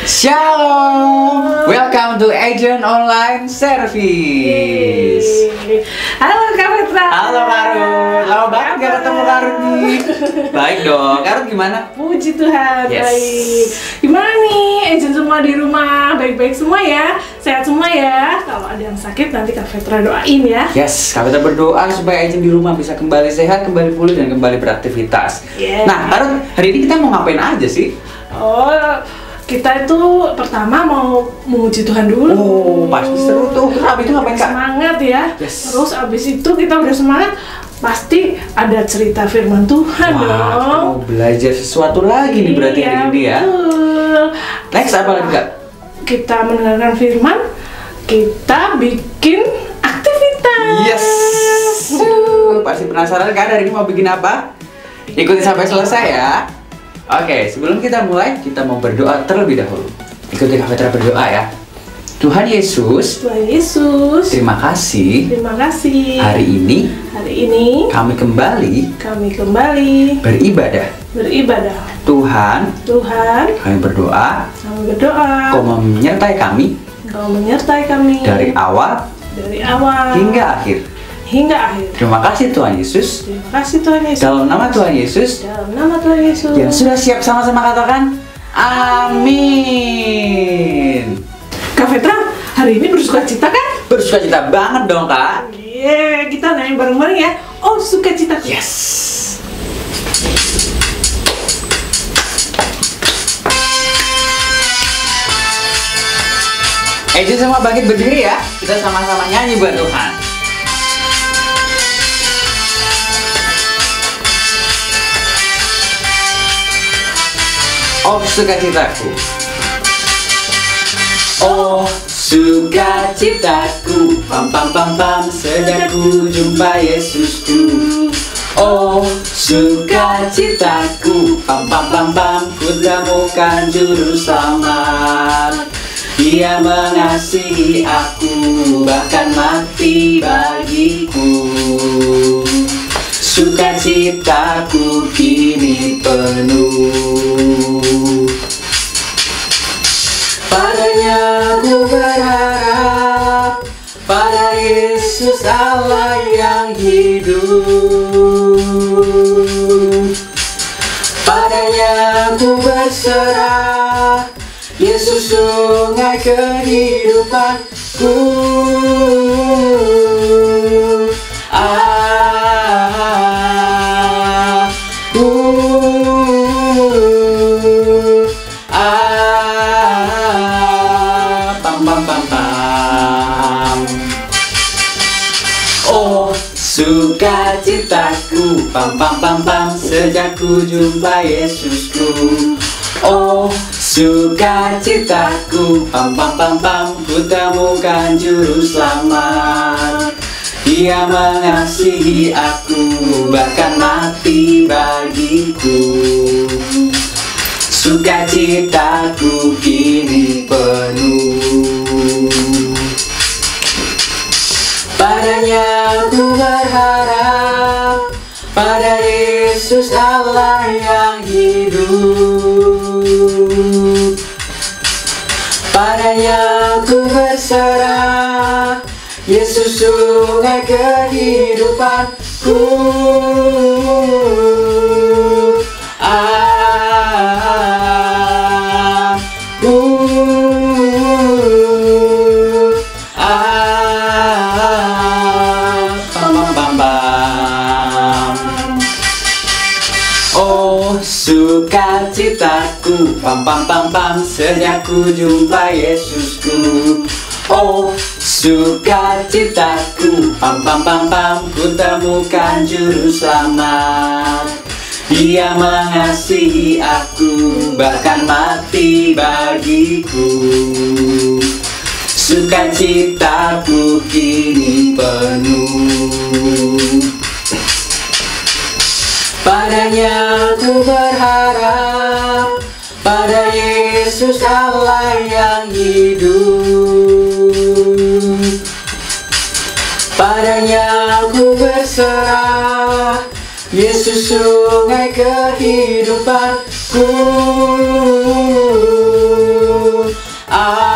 Shalom, welcome to Agent Online Service. Halo Kak Petra. Halo Karun, lama banget gak ketemu Karun nih. Baik dong, Karun gimana? Puji Tuhan, Yes. baik. Gimana nih, agent semua di rumah? Baik-baik semua ya? Sehat semua ya? Kalau ada yang sakit nanti Kak Petra doain ya. Yes, kita berdoa supaya agent di rumah bisa kembali sehat, kembali pulih, dan kembali beraktivitas. Yes. Nah, Karun, hari ini kita mau ngapain aja sih? Oh, kita itu pertama mau memuji Tuhan dulu. Oh, pasti seru tuh. Terus abis itu ngapain, Kak? Semangat ya. Yes. Terus abis itu kita udah semangat, pasti ada cerita firman Tuhan dong. Wah, mau belajar sesuatu lagi nih berarti Iya, hari ini ya. betul. Next apa lagi, Kak? Kita mendengarkan firman, kita bikin aktivitas. Yes. Pasti penasaran kan hari ini mau bikin apa? Ikuti sampai selesai ya. Oke, sebelum kita mulai, kita mau berdoa terlebih dahulu. Ikuti Kak Petra berdoa ya. Tuhan Yesus, Tuhan Yesus, terima kasih terima kasih. hari ini kami kami kembali beribadah. Tuhan, Kami berdoa, kami berdoa. Kau menyertai kami Kau menyertai kami dari awal dari awal hingga akhir. Terima kasih Tuhan Yesus. Terima kasih Tuhan Yesus. Dalam nama Tuhan Yesus, Dalam nama Tuhan Yesus. yang sudah siap sama-sama katakan amin. Kak Petra, hari ini bersukacita kan? Bersukacita banget dong, Kak. Iya, kita nyanyi bareng-bareng ya. Oh, sukacita. Yes. Agent semua bangkit berdiri ya. Kita sama-sama nyanyi buat Tuhan. Oh, sukacitaku. Oh, sukacitaku, pam pam pam pam, sejak ku jumpa Yesusku. Oh, sukacitaku, pam pam pam pam, ku temukan juru selamat. Dia mengasihi aku, bahkan mati bagiku. Sukacitaku kini penuh. Padanya ku berharap, pada Yesus Allah yang hidup. Padanya ku berserah, Yesus sungai kehidupanku. Oh, sukacitaku, pam pam pam pam, sejak ku jumpa Yesusku. Oh, sukacitaku, pam pam pam pam, ku temukan juru selamat. Dia mengasihi aku, bahkan mati bagiku. Sukacitaku kini penuh. Padanya ku berharap, pada Yesus Allah yang hidup. Padanya ku berserah, Yesus sungai kehidupanku. Oh, sukacitaku, pam pam pam pam, sejak ku jumpa Yesusku. Oh, sukacitaku, pam pam pam pam, ku temukan juru selamat. Dia mengasihi aku, bahkan mati bagiku. Sukacitaku kini penuh. Padanya ku berharap, pada Yesus Allah yang hidup. Padanya ku berserah, Yesus sungai kehidupanku. ah,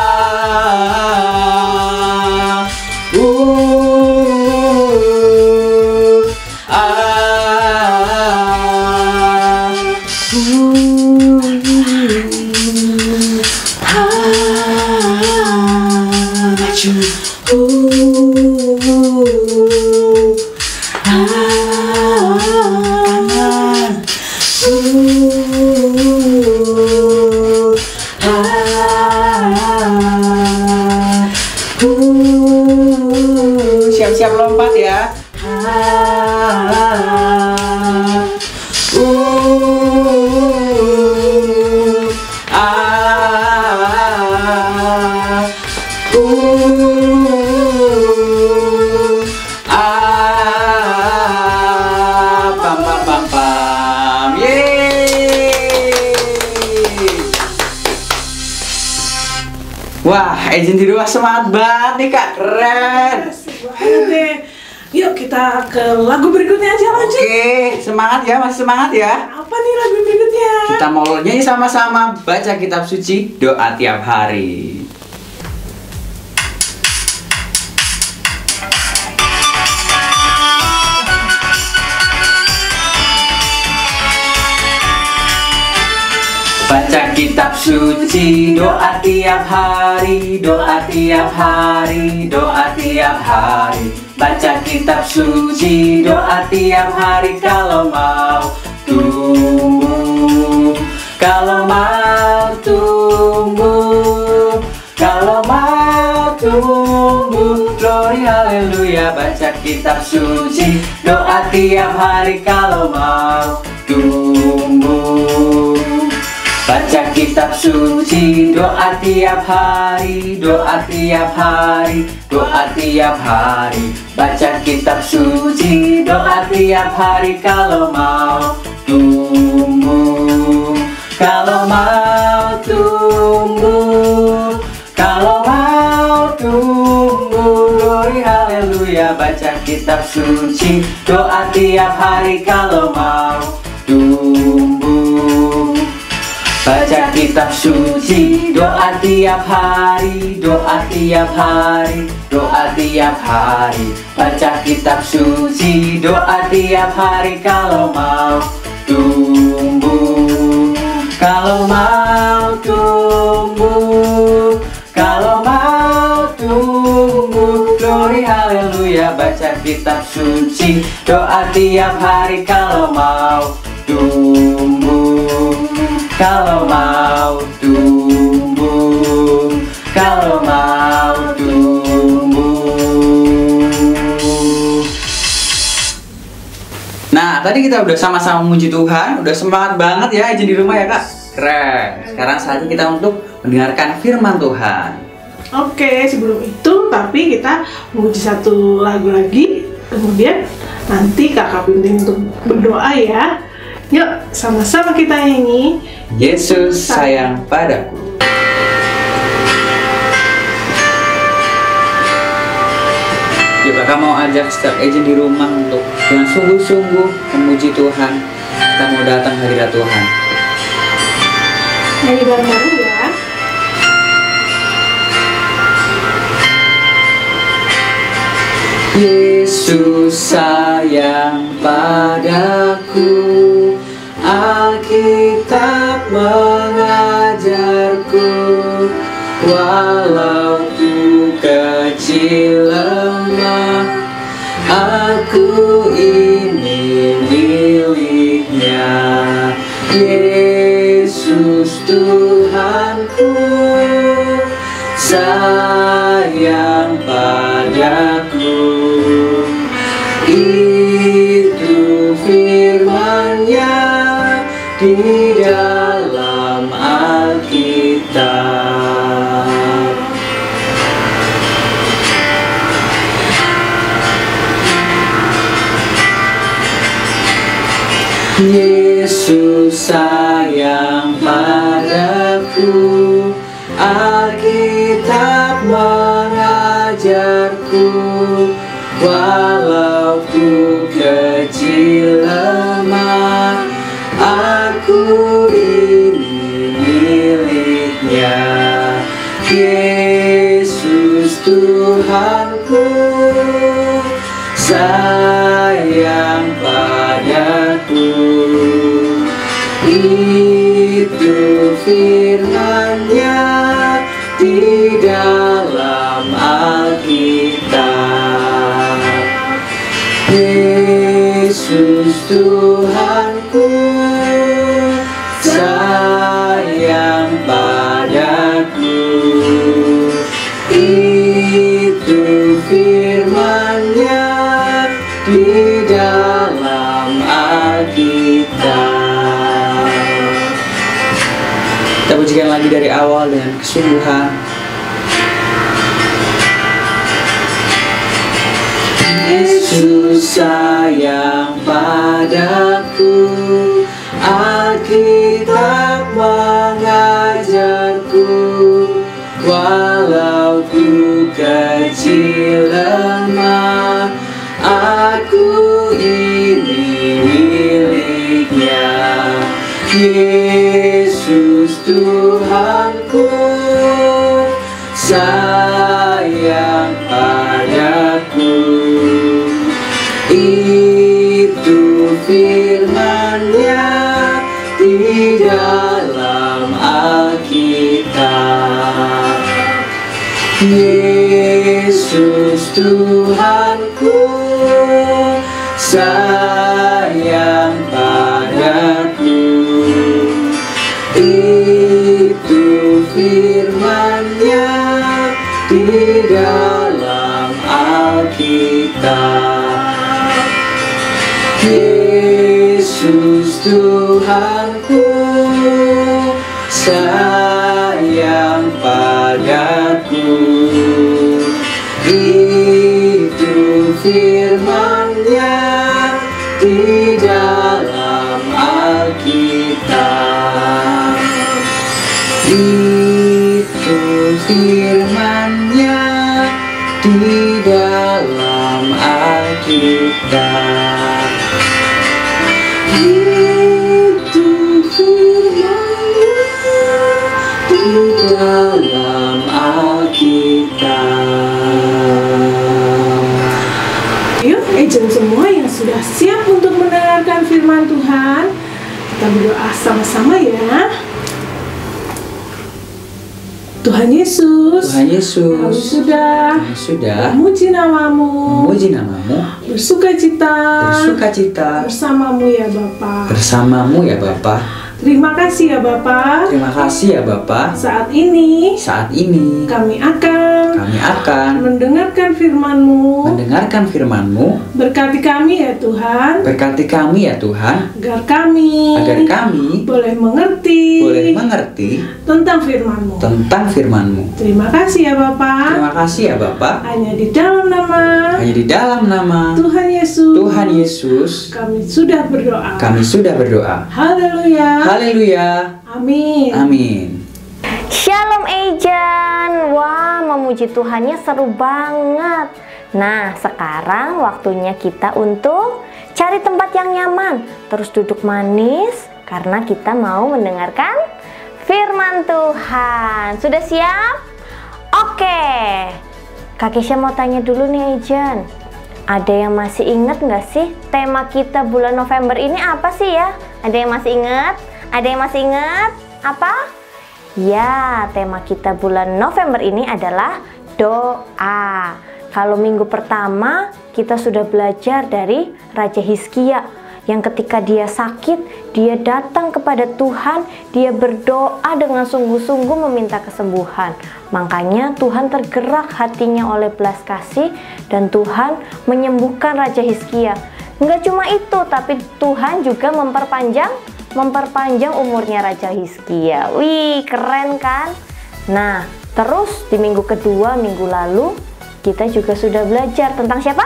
siap-siap lompat ya. Pam pam pam pam. Yeay. Wah, Agent di rumah semangat banget nih Kak, keren. Banget deh. Yuk kita ke lagu berikutnya aja lanjut. Oke, semangat ya, masih semangat ya. Apa nih lagu berikutnya? Kita mau nyanyi sama-sama baca kitab suci, doa tiap hari. Baca kitab suci, doa tiap hari, doa tiap hari, doa tiap hari. Baca kitab suci, doa tiap hari kalau mau tumbuh, kalau mau tumbuh, kalau mau tumbuh. Glory haleluya. Baca kitab suci, doa tiap hari kalau mau tumbuh. Baca kitab suci, doa tiap hari, doa tiap hari, doa tiap hari. Baca kitab suci, doa tiap hari kalau mau tumbuh, kalau mau tumbuh, kalau mau tumbuh. Glory haleluya. Baca kitab suci, doa tiap hari kalau mau tumbuh. Baca kitab suci, doa tiap hari, doa tiap hari, doa tiap hari. Baca kitab suci, doa tiap hari kalau mau tumbuh, kalau mau tumbuh, kalau mau tumbuh. Glory haleluya. Baca kitab suci, doa tiap hari kalau mau tumbuh, kalau mau tumbuh, kalau mau tumbuh. Nah, tadi kita udah sama-sama memuji Tuhan, udah semangat banget ya aja di rumah ya Kak. Keren. Sekarang saatnya kita untuk mendengarkan firman Tuhan. Oke, sebelum itu tapi kita memuji satu lagu lagi. Kemudian nanti Kakak pimpin untuk berdoa ya. Yuk, sama-sama kita nyanyi Yesus sayang padaku. Yuk Kakak mau ajak setiap agent di rumah untuk dengan sungguh-sungguh memuji Tuhan. Kita mau datang hadirat Tuhan. nyanyi bareng-bareng ya. Yesus sayang padaku, Alkitab mengajarku, walau ku kecil lemah, aku ini miliknya. Yesus Tuhanku sayang padaku, itu firman-Nya di dalam Alkitab. Yesus sayang padaku, Alkitab mengajarku, walau ku kecil lemah, aku ini miliknya. Tuhanku sayang padaku. Itu firman-Nya di dalam Alkitab. Yesus Tuhanku sayang padaku. Itu firman-Nya di dalam Alkitab. Kita pujikan lagi dari awal dengan kesungguhan. Yesus sayang padaku, Alkitab mengajarku, walau ku kecil lemah, aku ini miliknya. Yesus Tuhanku sayang padaku. Itu firman-Nya di dalam Alkitab. Yesus Tuhanku sayang padaku. Itu firman-Nya di dalam Alkitab. Yesus Tuhanku sayang padaku. Itu firman-Nya di dalam Alkitab. Itu firman-Nya di dalam Alkitab. Itu firman-Nya di dalam Alkitab. Yuk, agent semua yang sudah siap untuk mendengarkan firman Tuhan, kita berdoa sama-sama ya. Tuhan Yesus, Tuhan Yesus, kami sudah memuji namamu, bersukacita bersamamu ya Bapa. Terima kasih ya Bapa. Terima kasih ya Bapa. Saat ini kami akan mendengarkan firman-Mu. Berkati kami ya Tuhan. Agar kami boleh mengerti tentang firman-Mu. Terima kasih ya Bapa. Hanya di dalam nama Tuhan Yesus kami sudah berdoa. Haleluya. Amin. Shalom Agent. Wah, memuji Tuhannya seru banget. Nah, sekarang waktunya kita untuk cari tempat yang nyaman, terus duduk manis karena kita mau mendengarkan firman Tuhan. Sudah siap? Oke. Kak Kesha mau tanya dulu nih Agent. Ada yang masih ingat nggak sih tema kita bulan November ini apa sih ya? Ada yang masih ingat? Apa? Ya, tema kita bulan November ini adalah doa. Kalau minggu pertama kita sudah belajar dari Raja Hizkia yang ketika dia sakit, dia datang kepada Tuhan, dia berdoa dengan sungguh-sungguh meminta kesembuhan. Makanya Tuhan tergerak hatinya oleh belas kasih dan Tuhan menyembuhkan Raja Hizkia. Enggak cuma itu, tapi Tuhan juga memperpanjang umurnya Raja Hizkia. Wih, keren kan? Nah, terus di minggu kedua, minggu lalu, kita juga sudah belajar tentang siapa?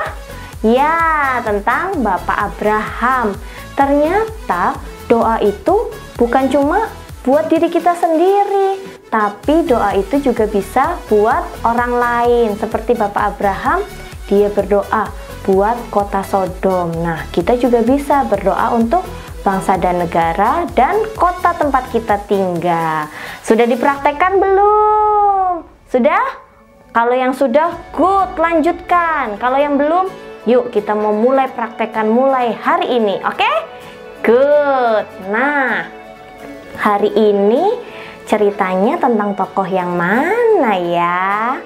Ya, tentang Bapak Abraham. Ternyata doa itu bukan cuma buat diri kita sendiri, tapi doa itu juga bisa buat orang lain. Seperti Bapak Abraham, dia berdoa buat kota Sodom. Nah, kita juga bisa berdoa untuk bangsa dan negara dan kota tempat kita tinggal. Sudah dipraktekkan belum? Sudah? Kalau yang sudah, good, lanjutkan. Kalau yang belum, yuk kita mau mulai praktekkan mulai hari ini, oke? Good. Nah, hari ini ceritanya tentang tokoh yang mana ya?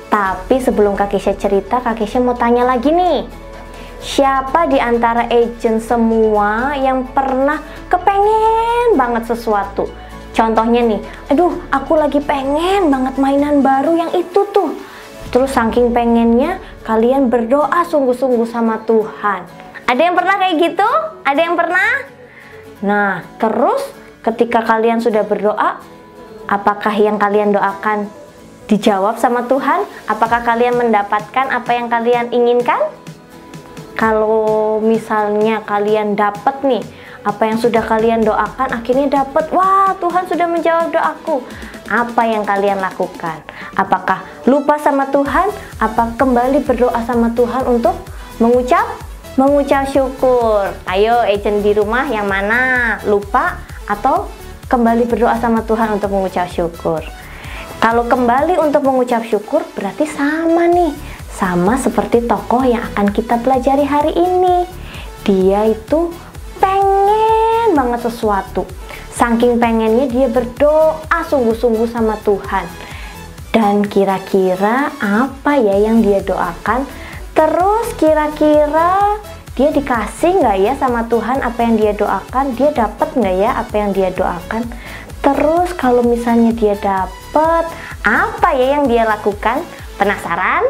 Tapi sebelum Kak Keisha cerita, Kak Keisha mau tanya lagi nih. Siapa di antara agent semua yang pernah kepengen banget sesuatu? Contohnya nih, aduh aku lagi pengen banget mainan baru yang itu tuh. Terus saking pengennya, kalian berdoa sungguh-sungguh sama Tuhan. Ada yang pernah kayak gitu? Ada yang pernah? Nah, terus ketika kalian sudah berdoa, apakah yang kalian doakan dijawab sama Tuhan? Apakah kalian mendapatkan apa yang kalian inginkan? Kalau misalnya kalian dapat nih apa yang sudah kalian doakan, akhirnya dapat, wah Tuhan sudah menjawab doaku. Apa yang kalian lakukan? Apakah lupa sama Tuhan? Apa kembali berdoa sama Tuhan untuk mengucap syukur? Ayo agent di rumah yang mana? Lupa atau kembali berdoa sama Tuhan untuk mengucap syukur? Kalau kembali untuk mengucap syukur berarti sama nih, sama seperti tokoh yang akan kita pelajari hari ini. Dia itu pengen banget sesuatu, saking pengennya dia berdoa sungguh-sungguh sama Tuhan. Dan kira-kira apa ya yang dia doakan? Terus kira-kira dia dikasih nggak ya sama Tuhan apa yang dia doakan? Dia dapat nggak ya apa yang dia doakan? Terus kalau misalnya dia dapat, apa ya yang dia lakukan? Penasaran?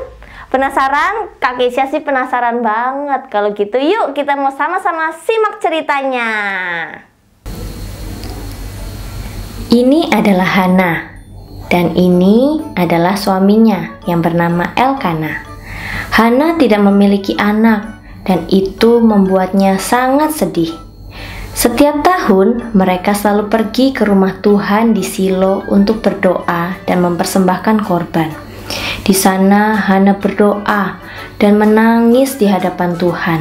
Penasaran? Kak Keisha sih penasaran banget. Kalau gitu yuk kita mau sama-sama simak ceritanya. Ini adalah Hana, dan ini adalah suaminya yang bernama Elkana. Hana tidak memiliki anak, dan itu membuatnya sangat sedih. Setiap tahun mereka selalu pergi ke rumah Tuhan di Silo untuk berdoa dan mempersembahkan korban. Di sana Hana berdoa dan menangis di hadapan Tuhan.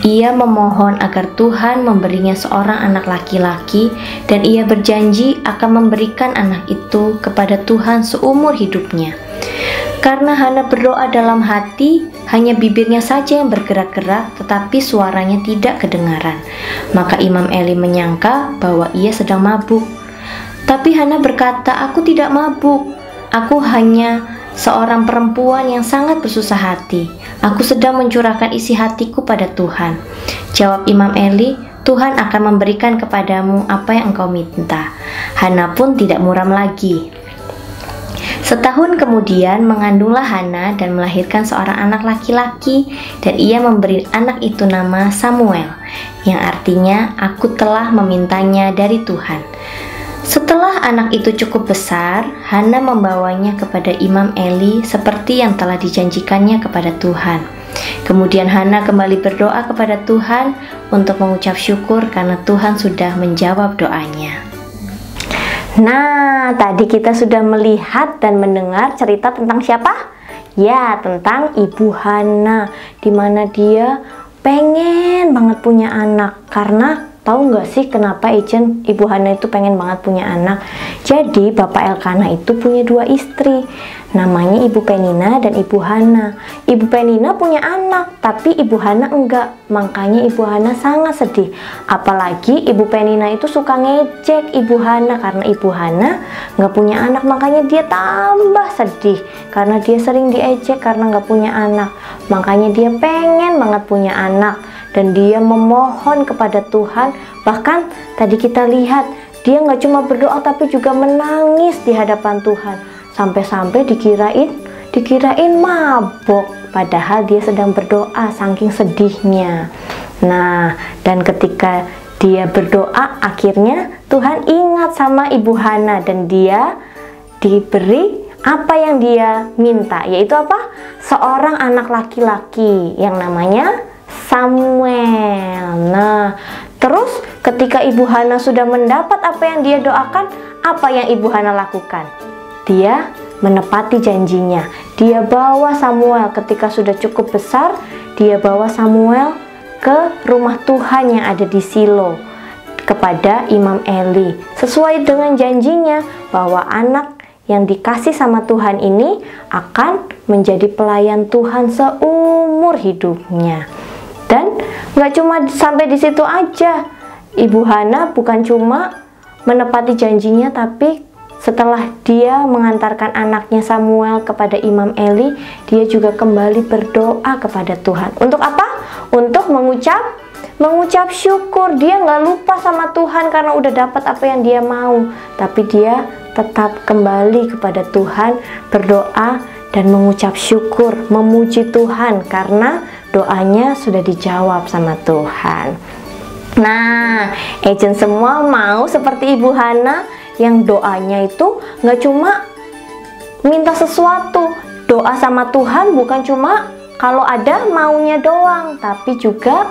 Ia memohon agar Tuhan memberinya seorang anak laki-laki dan ia berjanji akan memberikan anak itu kepada Tuhan seumur hidupnya. Karena Hana berdoa dalam hati, hanya bibirnya saja yang bergerak-gerak tetapi suaranya tidak kedengaran. Maka Imam Eli menyangka bahwa ia sedang mabuk. Tapi Hana berkata, "Aku tidak mabuk. Aku hanya seorang perempuan yang sangat bersusah hati. Aku sedang mencurahkan isi hatiku pada Tuhan." Jawab Imam Eli, "Tuhan akan memberikan kepadamu apa yang engkau minta." Hana pun tidak muram lagi. Setahun kemudian mengandunglah Hana dan melahirkan seorang anak laki-laki, dan ia memberi anak itu nama Samuel, yang artinya aku telah memintanya dari Tuhan. Setelah anak itu cukup besar, Hana membawanya kepada Imam Eli seperti yang telah dijanjikannya kepada Tuhan. Kemudian Hana kembali berdoa kepada Tuhan untuk mengucap syukur karena Tuhan sudah menjawab doanya. Nah, tadi kita sudah melihat dan mendengar cerita tentang siapa? Ya, tentang Ibu Hana, dimana dia pengen banget punya anak. Karena tahu nggak sih kenapa agent Ibu Hana itu pengen banget punya anak? Jadi Bapak Elkana itu punya dua istri, namanya Ibu Penina dan Ibu Hana. Ibu Penina punya anak, tapi Ibu Hana enggak. Makanya Ibu Hana sangat sedih. Apalagi Ibu Penina itu suka ngejek Ibu Hana karena Ibu Hana nggak punya anak. Makanya dia tambah sedih karena dia sering diejek karena nggak punya anak. Makanya dia pengen banget punya anak. Dan dia memohon kepada Tuhan. Bahkan tadi kita lihat dia nggak cuma berdoa tapi juga menangis di hadapan Tuhan. Sampai-sampai dikirain mabok. Padahal dia sedang berdoa saking sedihnya. Nah, dan ketika dia berdoa akhirnya Tuhan ingat sama Ibu Hana dan dia diberi apa yang dia minta, yaitu apa? Seorang anak laki-laki yang namanya Samuel. Nah, terus ketika Ibu Hana sudah mendapat apa yang dia doakan, apa yang Ibu Hana lakukan? Dia menepati janjinya. Dia bawa Samuel ketika sudah cukup besar, dia bawa Samuel ke rumah Tuhan yang ada di Silo kepada Imam Eli. Sesuai dengan janjinya bahwa anak yang dikasih sama Tuhan ini akan menjadi pelayan Tuhan seumur hidupnya. Dan nggak cuma sampai di situ aja, Ibu Hana bukan cuma menepati janjinya, tapi setelah dia mengantarkan anaknya Samuel kepada Imam Eli, dia juga kembali berdoa kepada Tuhan. Untuk apa? Untuk mengucap syukur. Dia nggak lupa sama Tuhan karena udah dapat apa yang dia mau, tapi dia tetap kembali kepada Tuhan, berdoa dan mengucap syukur, memuji Tuhan karena doanya sudah dijawab sama Tuhan. Nah, agent semua mau seperti Ibu Hana yang doanya itu nggak cuma minta sesuatu. Doa sama Tuhan bukan cuma kalau ada maunya doang, tapi juga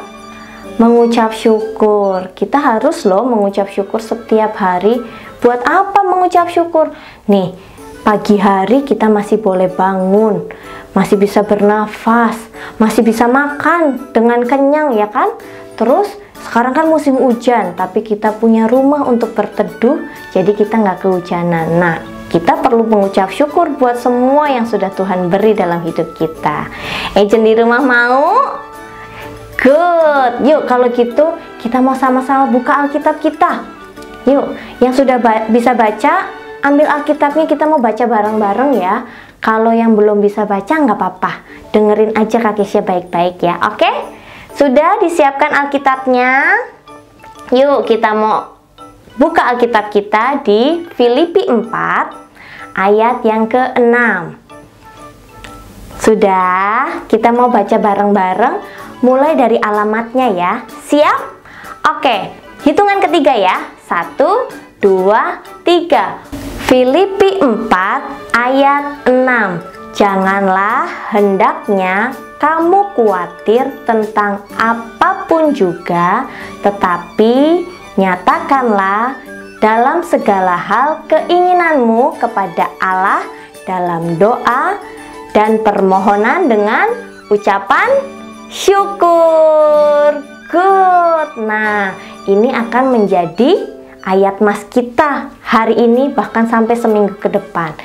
mengucap syukur. Kita harus loh mengucap syukur setiap hari. Buat apa mengucap syukur? Nih, pagi hari kita masih boleh bangun, masih bisa bernafas, masih bisa makan dengan kenyang, ya kan? Terus sekarang kan musim hujan, tapi kita punya rumah untuk berteduh, jadi kita nggak kehujanan. Nah, kita perlu mengucap syukur buat semua yang sudah Tuhan beri dalam hidup kita. Agent di rumah mau? Good. Yuk, kalau gitu kita mau sama-sama buka Alkitab kita. Yuk, yang sudah bisa baca, ambil Alkitabnya, kita mau baca bareng-bareng ya. Kalau yang belum bisa baca nggak apa-apa, dengerin aja Kak Kesya baik-baik ya. Oke? Sudah disiapkan Alkitabnya? Yuk, kita mau buka Alkitab kita di Filipi 4 ayat yang ke-6. Sudah, kita mau baca bareng-bareng mulai dari alamatnya ya. Siap? Oke, hitungan ketiga ya. 1, 2, 3. Filipi 4 ayat 6. Janganlah hendaknya kamu khawatir tentang apapun juga, tetapi nyatakanlah dalam segala hal keinginanmu kepada Allah dalam doa dan permohonan dengan ucapan syukur. Good. Nah, ini akan menjadi ayat mas kita hari ini, bahkan sampai seminggu ke depan.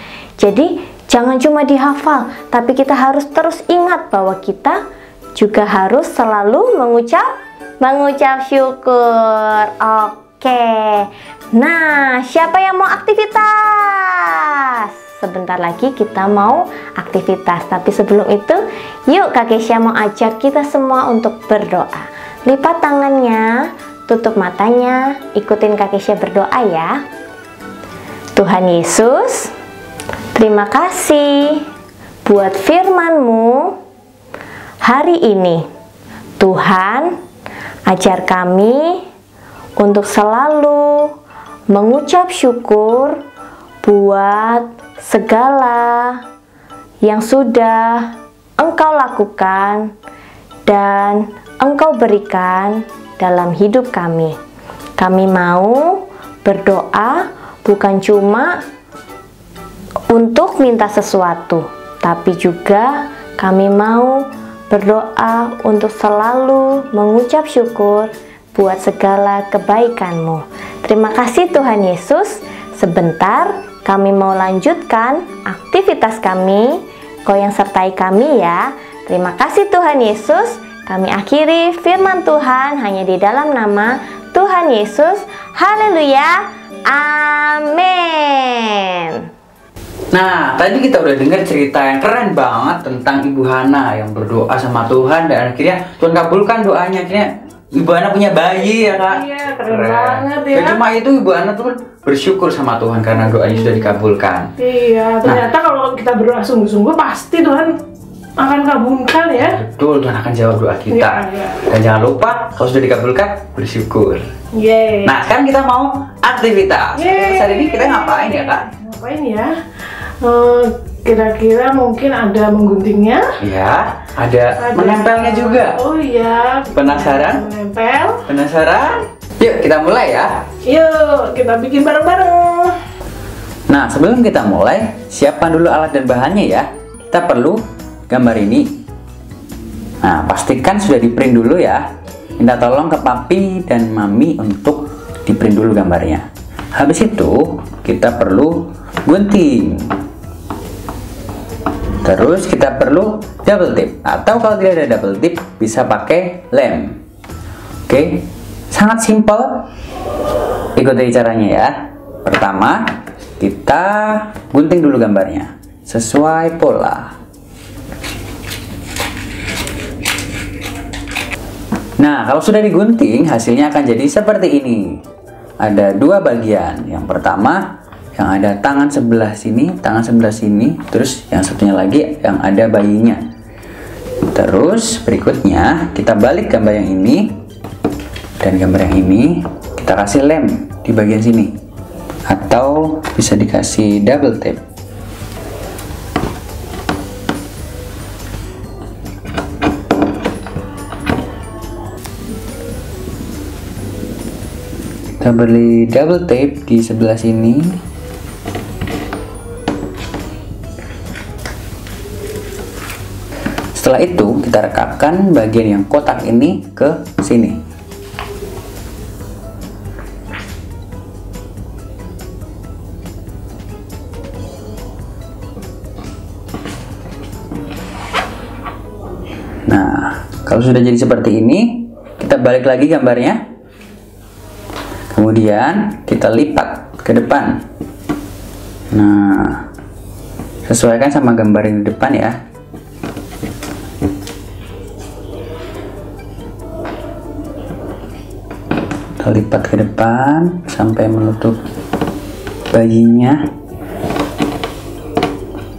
Jadi jangan cuma dihafal, tapi kita harus terus ingat bahwa kita juga harus selalu mengucap syukur. Oke. Nah, siapa yang mau aktivitas? Sebentar lagi kita mau aktivitas, tapi sebelum itu yuk Kak Kesya mau ajak kita semua untuk berdoa. Lipat tangannya, tutup matanya, ikutin Kak Kesya berdoa ya. Tuhan Yesus, terima kasih buat firman-Mu hari ini. Tuhan, ajar kami untuk selalu mengucap syukur buat segala yang sudah Engkau lakukan dan Engkau berikan dalam hidup kami. Kami mau berdoa bukan cuma untuk minta sesuatu, tapi juga kami mau berdoa untuk selalu mengucap syukur buat segala kebaikan-Mu. Terima kasih Tuhan Yesus. Sebentar kami mau lanjutkan aktivitas kami. Kau yang sertai kami ya. Terima kasih Tuhan Yesus. Kami akhiri firman Tuhan hanya di dalam nama Tuhan Yesus. Haleluya. Amin. Nah, tadi kita udah dengar cerita yang keren banget tentang Ibu Hana yang berdoa sama Tuhan dan akhirnya Tuhan kabulkan doanya. Akhirnya Ibu Hana punya bayi ya Kak. Iya, keren banget ya. Dan cuma itu Ibu Hana tuh bersyukur sama Tuhan karena doanya sudah dikabulkan. Iya, ternyata kalau kita berdoa sungguh-sungguh pasti Tuhan akan kabulkan ya. Betul, Tuhan akan jawab doa kita. Iya. Dan jangan lupa kalau sudah dikabulkan bersyukur. Yeay. Nah, sekarang kita mau aktivitas. Yeay. Saat ini kita ngapain ya Kak? Ngapain ya? Kira-kira mungkin ada mengguntingnya. Ya, ada menempelnya juga. Oh iya. Penasaran? Menempel. Penasaran? Yuk kita mulai ya. Yuk kita bikin bareng-bareng. Nah, sebelum kita mulai, siapkan dulu alat dan bahannya ya. Kita perlu gambar ini. Nah, pastikan sudah di print dulu ya. Minta tolong ke papi dan mami untuk di print dulu gambarnya. Habis itu kita perlu gunting. Terus kita perlu double tip, atau kalau tidak ada double tip bisa pakai lem. Oke, sangat simpel. Ikuti caranya ya. Pertama, kita gunting dulu gambarnya sesuai pola. Nah, kalau sudah digunting, hasilnya akan jadi seperti ini. Ada dua bagian. Yang pertama, yang ada tangan sebelah sini, terus yang satunya lagi yang ada bayinya. Terus berikutnya kita balik gambar yang ini dan gambar yang ini, kita kasih lem di bagian sini, atau bisa dikasih double tape. Kita beli double tape di sebelah sini. Setelah itu kita rekatkan bagian yang kotak ini ke sini. Nah, kalau sudah jadi seperti ini, kita balik lagi gambarnya. Kemudian kita lipat ke depan. Nah, sesuaikan sama gambar yang di depan ya. Kita lipat ke depan sampai menutup bayinya.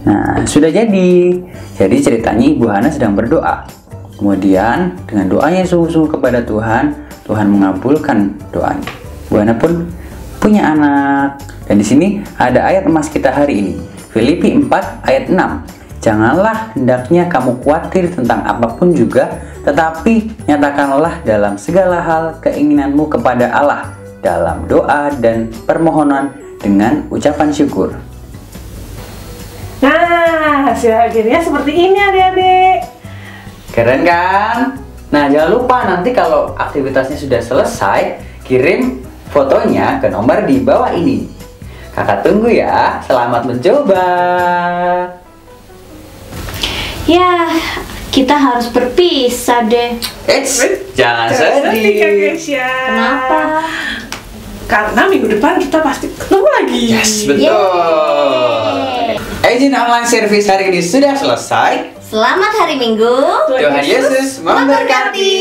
Nah, sudah jadi. Jadi ceritanya Ibu Hana sedang berdoa. Kemudian dengan doanya sungguh-sungguh kepada Tuhan, Tuhan mengabulkan doanya. Ibu Hana pun punya anak. Dan di sini ada ayat emas kita hari ini, Filipi 4 ayat 6. Janganlah hendaknya kamu khawatir tentang apapun juga, tetapi nyatakanlah dalam segala hal keinginanmu kepada Allah dalam doa dan permohonan dengan ucapan syukur. Nah, hasil akhirnya seperti ini adik-adik. Keren kan? Nah, jangan lupa nanti kalau aktivitasnya sudah selesai, kirim fotonya ke nomor di bawah ini. Kakak tunggu ya. Selamat mencoba. Ya, kita harus berpisah deh. Jangan sedih. Kak Kesya. Kenapa? Karena minggu depan kita pasti ketemu lagi. Yes, betul. Izin online service hari ini sudah selesai. Selamat hari Minggu. Tuhan Yesus memberkati.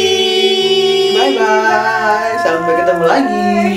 Bye bye. Sampai ketemu lagi.